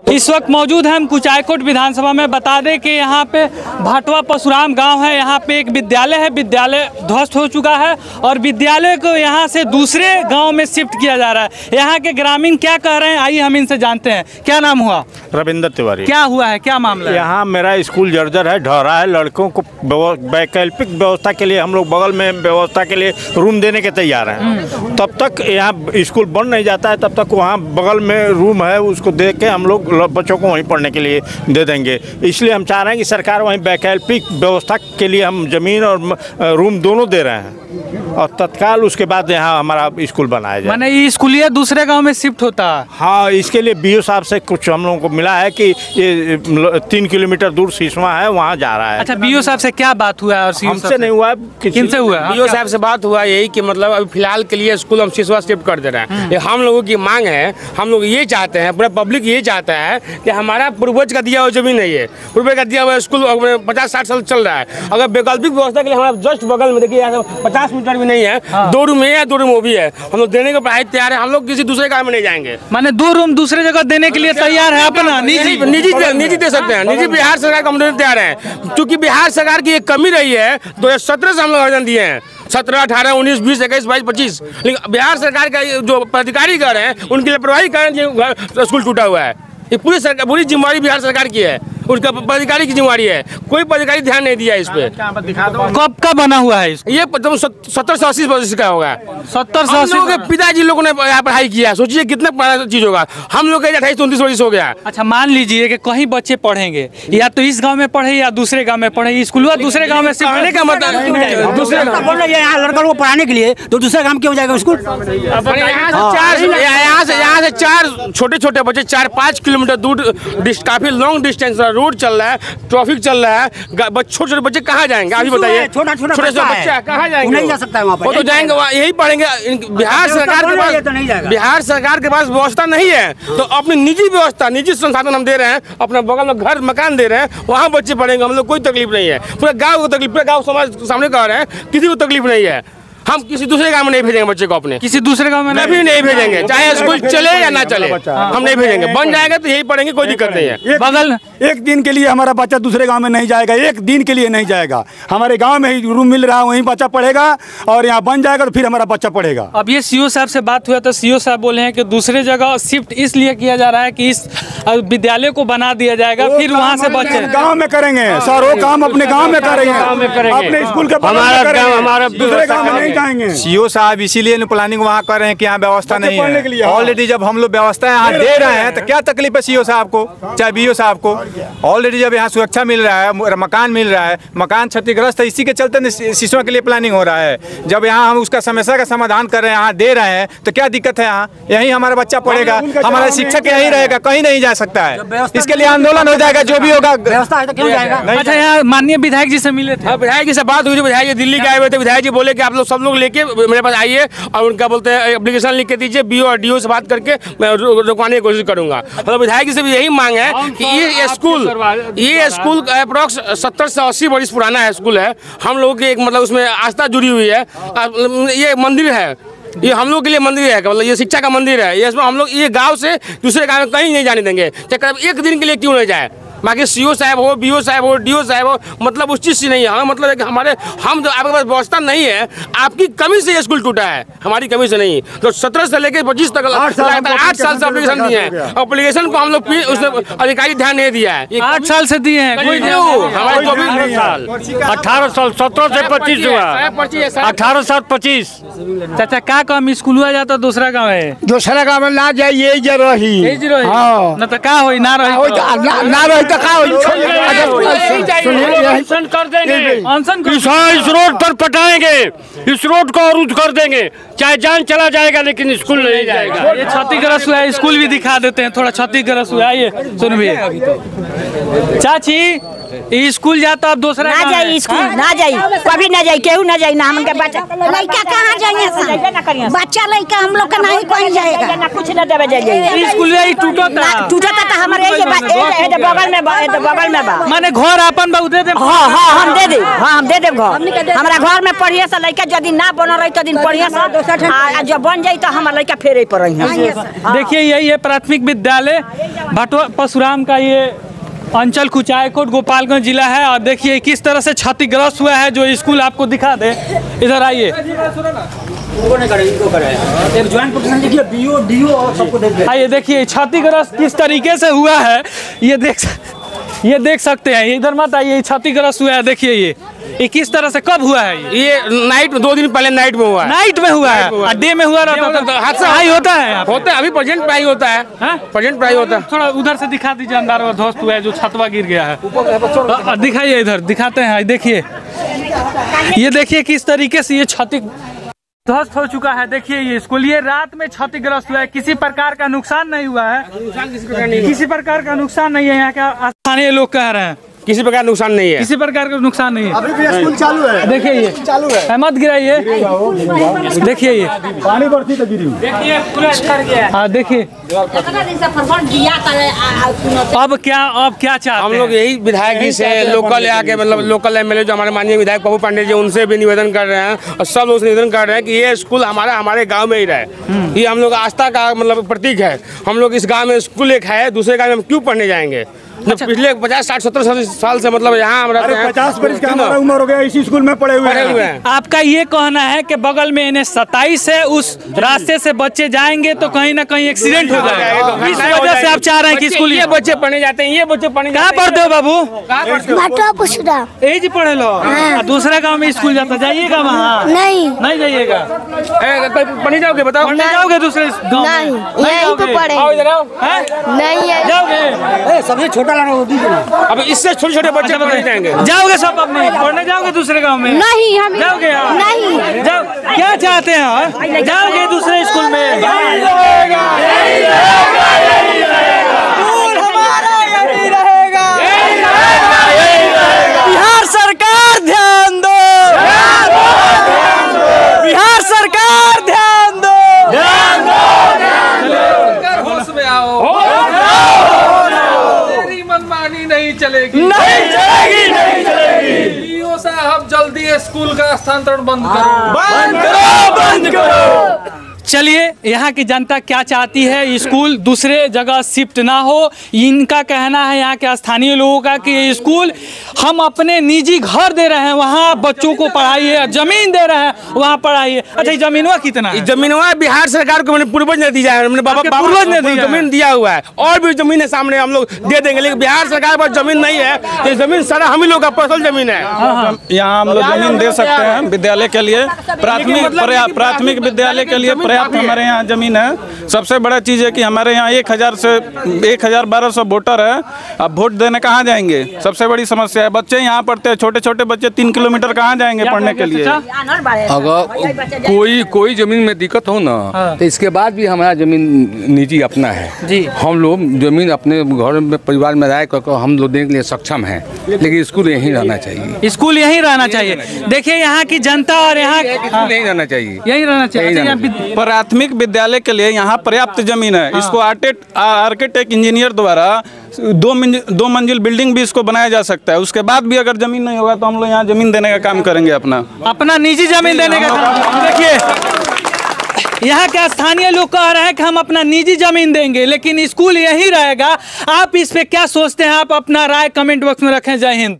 इस वक्त मौजूद हैं हम कुचायकोट विधानसभा में। बता दें कि यहाँ पे भाटवा परशुराम गांव है। यहाँ पे एक विद्यालय है, विद्यालय ध्वस्त हो चुका है और विद्यालय को यहाँ से दूसरे गांव में शिफ्ट किया जा रहा है। यहाँ के ग्रामीण क्या कह रहे हैं, आइए हम इनसे जानते हैं। क्या नाम हुआ? रविंद्र तिवारी। क्या हुआ है, क्या मामला है? यहाँ मेरा स्कूल जर्जर है, ढहरा है। लड़कों को वैकल्पिक व्यवस्था के लिए हम लोग बगल में व्यवस्था के लिए रूम देने के तैयार हैं। तब तक यहाँ स्कूल बन नहीं जाता है, तब तक वहाँ बगल में रूम है, उसको दे के हम लोग बच्चों को वहीं पढ़ने के लिए दे देंगे। इसलिए हम चाह रहे हैं कि सरकार वहीं वैकल्पिक व्यवस्था के लिए हम ज़मीन और रूम दोनों दे रहे हैं और तत्काल उसके बाद यहाँ हमारा स्कूल बनाया जाए। माने ये स्कूल ये दूसरे गांव में शिफ्ट होता है? हाँ, इसके लिए बीओ साहब से कुछ हम लोगों को मिला है कि ये 3 किलोमीटर दूर सिसवा है, वहाँ जा रहा है। अच्छा, बीओ साहब से क्या बात हुआ? और हमसे नहीं हुआ, किनसे हुआ? बीओ साहब से बात हुआ यही कि मतलब अभी फिलहाल के लिए स्कूल हम सिसवा शिफ्ट कर दे रहे हैं। ये हम लोगों की मांग है। हम लोग ये चाहते हैं, पूरा पब्लिक ये चाहता है कि हमारा पूर्वज का दिया हुआ जमीन नहीं है, पूर्वज का दिया हुआ स्कूल 50-60 साल चल रहा है। अगर वैकल्पिक व्यवस्था के लिए हमारा जस्ट बगल में देखिए 50 मीटर भी नहीं है, 2 रूम है या 2 रूम वो भी है, हम लोग देने को पढ़ाई तैयार है। हम लोग किसी दूसरे काम में नहीं जाएंगे। माने 2 रूम दूसरे जगह देने के लिए तैयार है? अपना निजी दे सकते हैं, निजी बिहार सरकार को हम देने तैयार है। क्योंकि बिहार सरकार की एक कमी रही है, 2017 से हम लोग आवेदन दिए हैं, 17, 18, 19, 20, 21, 22, 25। लेकिन बिहार सरकार का जो पदाधिकारी कर रहे हैं उनके लापरवाही कारण स्कूल टूटा हुआ है। ये पूरी जिम्मेवारी बिहार सरकार की है, उसका पदाधिकारी की जिम्मेवारी है। कोई पदाधिकारी ध्यान नहीं दिया इस पे। कब का बना हुआ है? ये 70 से 80 वर्ष का होगा। 70 से 80 के पिताजी लोगों ने यहाँ पढ़ाई किया। सोचिए कितना बड़ा चीज होगा। हम लोग 28-29 वर्ष हो गया। अच्छा, मान लीजिए कि कहीं बच्चे पढ़ेंगे, या तो इस गांव में पढ़े या दूसरे गांव में पढ़े, स्कूल दूसरे गांव में पढ़ने का मतलब दूसरे यहाँ लड़कों को पढ़ाने के लिए तो दूसरे गांव क्यों जाएगा स्कूल? यहाँ से 4 छोटे बच्चे 4-5 किलोमीटर दूर, काफी लॉन्ग डिस्टेंस रोड चल रहा है, ट्रैफिक चल रहा है, छोटे बच्चे कहाँ जाएंगे? आप ही बताइए। छोटे बच्चा कहाँ जाएंगे? नहीं जा सकता है वहाँ पर। वो तो जाएंगे, यही पढ़ेंगे। बिहार सरकार के पास व्यवस्था नहीं है, तो अपनी निजी व्यवस्था, निजी संसाधन हम दे रहे हैं। अपना बगल में घर मकान दे रहे हैं, वहाँ बच्चे पढ़ेंगे। हम लोग कोई तकलीफ नहीं है। पूरे गाँव को तकलीफ, पूरे गाँव समाज सामने कह रहे हैं, किसी को तकलीफ नहीं है। हम किसी दूसरे गांव में नहीं भेजेंगे बच्चे को, अपने किसी दूसरे गांव में नहीं भेजेंगे, चाहे स्कूल चले या ना चले, हम नहीं भेजेंगे। बन जाएगा तो यही पढ़ेंगे, कोई दिक्कत नहीं है। बगल एक दिन के लिए हमारा बच्चा दूसरे गांव में नहीं जाएगा, एक दिन के लिए नहीं जाएगा। हमारे गांव में ही रूम मिल रहा है, वहीं बच्चा पढ़ेगा और यहाँ बन जाएगा तो फिर हमारा बच्चा पढ़ेगा। अब ये सीओ साहब से बात हुआ तो सीओ साहब बोले हैं कि दूसरे जगह शिफ्ट इसलिए किया जा रहा है कि इस विद्यालय को बना दिया जाएगा, फिर वहाँ से बच्चे गाँव में करेंगे। सर, वो काम अपने गाँव में करेंगे, अपने स्कूल के हमारा दूसरे गाँव में नहीं जाएंगे। सीओ साहब इसीलिए प्लानिंग वहाँ कर रहे हैं कि यहाँ व्यवस्था नहीं है। ऑलरेडी जब हम लोग व्यवस्था यहाँ दे रहे हैं तो क्या तकलीफ है सीओ साहब को, चाहे बीओ साहब को? ऑलरेडी जब यहाँ सुरक्षा मिल रहा है, मकान मिल रहा है, मकान क्षतिग्रस्त है, इसी के चलते शिशुओं के लिए प्लानिंग हो रहा है। जब यहाँ हम उसका समस्या का समाधान कर रहे हैं, यहाँ दे रहे हैं, तो क्या दिक्कत है? यहाँ यहीं हमारा बच्चा पढ़ेगा, हमारा शिक्षक यहीं रहेगा, कहीं नहीं जा सकता है। इसके लिए आंदोलन हो जाएगा, जो भी होगा। व्यवस्था है तो क्यों जाएगा? अच्छा, यहाँ माननीय विधायक जी से मिले थे? विधायक जी से बात हुई थी। विधायक जी दिल्ली के आए हुए थे। विधायक जी बोले कि आप लोग सब लोग लेके मेरे पास आइए और उनका बोलते हैं एप्लीकेशन लिख के दीजिए, बीओ और डीओ से बात करके मैं रुकवाने की कोशिश करूंगा। मतलब विधायक जी से भी यही मांग है कि ये स्कूल अप्रोक्स 70 से 80 वर्ष पुराना है स्कूल है। हम लोगों की एक मतलब उसमें आस्था जुड़ी हुई है। ये मंदिर है, ये हम लोग के लिए मंदिर है, मतलब ये शिक्षा का मंदिर है। ये इसमें हम लोग ये गांव से दूसरे गांव में कहीं नहीं जाने देंगे, चाहे एक दिन के लिए क्यों नहीं जाए। बाकी सीओ साहब हो, बीओ साहब हो, डीओ साहब हो, मतलब उस चीज़ से नहीं है। हमें मतलब है कि हम जो आपके पास व्यवस्था नहीं है, आपकी कमी से ये स्कूल टूटा है, हमारी कमी से नहीं। तो 17 से लेकर 25 तक 8 साल से एप्लीकेशन दिए हैं। एप्लीकेशन को हम लोग उसने अधिकारी ध्यान नहीं दिया है। 8 साल से दिए हैं, कोई हमारे 24 साल, 18 साल, 17 से 25 हुआ, 18 साल 25। चाचा क्या काम स्कूल हुआ जाता दूसरा गाँव है? दूसरा गाँव में ना जाए, यही जरूर न तो क्या हो ना रही इस रोड पर पटाएंगे, इस रोड को अवरुद्ध कर देंगे, चाहे जान चला जाएगा लेकिन स्कूल नहीं जाएगा। ये क्षतिग्रस्त हुआ है, स्कूल भी दिखा देते हैं, थोड़ा क्षतिग्रस्त हुआ है। ये सुन भी चाची, ये स्कूल जाता आप दूसरा ना जाई स्कूल ना जाई कभी ना जाई केहू ना जाई ना हमके बच्चा लड़का कहाँ जाएंगे बच्चा लड़का हम लोग का नहीं कहीं जाएगा ना कुछ ना देवे जाई स्कूल ये टूटा था हमारे ये बगल में बा माने घर अपन बा दे दे। हां हम दे दे हम दे दे घर हमरा घर में पढ़िए से लड़का यदि ना बन रही तो दिन पढ़िए से जब बन जाई तो हमार लड़का फेरे पर रही। देखिए यही है प्राथमिक विद्यालय भटवा परशुराम का, ये अंचल कुचायकोट गोपालगंज जिला है। और देखिए किस तरह से क्षतिग्रस्त हुआ है, जो स्कूल आपको दिखा दे। इधर आइए, आइए देखिए क्षतिग्रस्त किस तरीके से हुआ है, ये देख सकते हैं। इधर मत आइए, क्षतिग्रस्त हुआ है। देखिए ये किस तरह से कब हुआ है? ये नाइट 2 दिन पहले नाइट में हुआ है। नाइट में हुआ है, अड्डे में हुआ रहता था। हादसा हाई होता है अभी प्रेजेंट प्राइस होता है, प्रेजेंट प्राइस होता है। थोड़ा उधर से दिखा दीजिए, अंदर वो ध्वस्त हुआ है जो छतवा गिर गया है। दिखाइए, इधर दिखाते हैं। देखिए ये देखिए किस तरीके से ये क्षति ध्वस्त हो चुका है। देखिए ये स्कूल ये रात में क्षतिग्रस्त हुआ है, किसी प्रकार का नुकसान नहीं हुआ है, किसी प्रकार का नुकसान नहीं है। यहाँ का स्थानीय लोग कह रहे हैं किसी प्रकार नुकसान नहीं है, किसी प्रकार का नुकसान नहीं है। अभी भी स्कूल चालू है। देखिए ये चालू है, मत गिराइए। देखिए ये पानी बढ़ती तो गिरी। हाँ देखिए अब क्या चाहते हैं हम लोग? यही विधायक जी से लोकल आके मतलब लोकल एमएलए जो हमारे माननीय विधायक पप्पू पांडे जी, उनसे भी निवेदन कर रहे हैं और सब लोग से निवेदन कर रहे हैं कि ये स्कूल हमारे गांव में ही रहे। ये हम लोग आस्था का मतलब प्रतीक है। हम लोग इस गांव में स्कूल एक है, दूसरे गांव में हम क्यों पढ़ने जाएंगे? अच्छा। पिछले 50, 60, 70 साल से मतलब यहाँ हम रहते हैं। 50 वर्ष का हमारा उम्र हो गया, इसी स्कूल में पढ़े हुए हैं। आपका ये कहना है कि बगल में NH-27 है, उस रास्ते से बच्चे जाएंगे तो कहीं ना कहीं एक्सीडेंट हो जाएगा। इस वजह से आप चाह रहे हैं कि स्कूल ये बच्चे पढ़ने जाते हैं, ये बच्चे पढ़ने कहाँ पढ़ते हो बाबू? नहीं पढ़े लो। दूसरा गाँव में स्कूल जाता, जाइएगा वहाँ? नहीं जाइएगा। पढ़ने जाओगे? बताओ, पढ़ने जाओगे दूसरे गाँव में? नहीं सभी अब इससे छोटे बच्चे पढ़ने जाएंगे। जाओगे सब अपने पढ़ने जाओगे दूसरे गांव में? नहीं हम जाओगे? नहीं जाओ, क्या चाहते हैं? जाओगे दूसरे स्कूल में? बिहार सरकार ध्यान दो, बिहार सरकार ध्यान दो। होश में आओ, मनमानी नहीं चलेगी, नहीं चलेगी। डीओ साहब जल्दी स्कूल का स्थानांतरण बंद करो। चलिए यहाँ की जनता क्या चाहती है, स्कूल दूसरे जगह शिफ्ट ना हो। इनका कहना है यहाँ के स्थानीय लोगों का कि ये स्कूल हम अपने निजी घर दे रहे हैं, वहाँ बच्चों को पढ़ाइए, जमीन दे रहे हैं वहाँ पढ़ाइए। अच्छा जमीनवा कितना है? जमीनवा बिहार सरकार को मैंने पूर्वज ने दिया है, मैंने पूर्वज ने जमीन दिया हुआ है। और भी जमीन है सामने, हम लोग दे देंगे, लेकिन बिहार सरकार पर जमीन नहीं है। ये जमीन सारा हम ही लोग का पर्सनल जमीन है। यहाँ हम लोग जमीन दे सकते हैं विद्यालय के लिए, प्राथमिक विद्यालय के लिए पर्याप्त हमारे यहाँ जमीन है। सबसे बड़ा चीज़ है कि हमारे यहाँ 1,1200 वोटर है। अब वोट देने कहाँ जाएंगे? सबसे बड़ी समस्या है। बच्चे यहाँ पढ़ते हैं, छोटे छोटे बच्चे 3 किलोमीटर कहाँ जाएंगे पढ़ने के लिए? अगर कोई जमीन में दिक्कत हो ना तो इसके बाद भी हमारा जमीन निजी अपना है जी। हम लोग जमीन अपने घर में परिवार में राय कर हम लोग देने के लिए सक्षम है, लेकिन स्कूल यहीं रहना चाहिए। स्कूल यहीं रहना चाहिए। देखिए यहाँ की जनता और यहाँ नहीं रहना चाहिए, यहीं रहना चाहिए। प्राथमिक विद्यालय के लिए यहाँ पर्याप्त जमीन है। इसको आर्किटेक्ट इंजीनियर द्वारा 2 मंजिल बिल्डिंग भी इसको बनाया जा सकता है। उसके बाद भी अगर जमीन नहीं होगा तो हम लोग यहाँ जमीन देने का काम करेंगे, अपना निजी जमीन देने का काम। देखिए यहाँ के स्थानीय लोग कह रहे हैं कि हम अपना निजी जमीन देंगे, लेकिन स्कूल यहीं रहेगा। आप इस पे क्या सोचते हैं? आप अपना राय कमेंट बॉक्स में रखें। जय हिंद।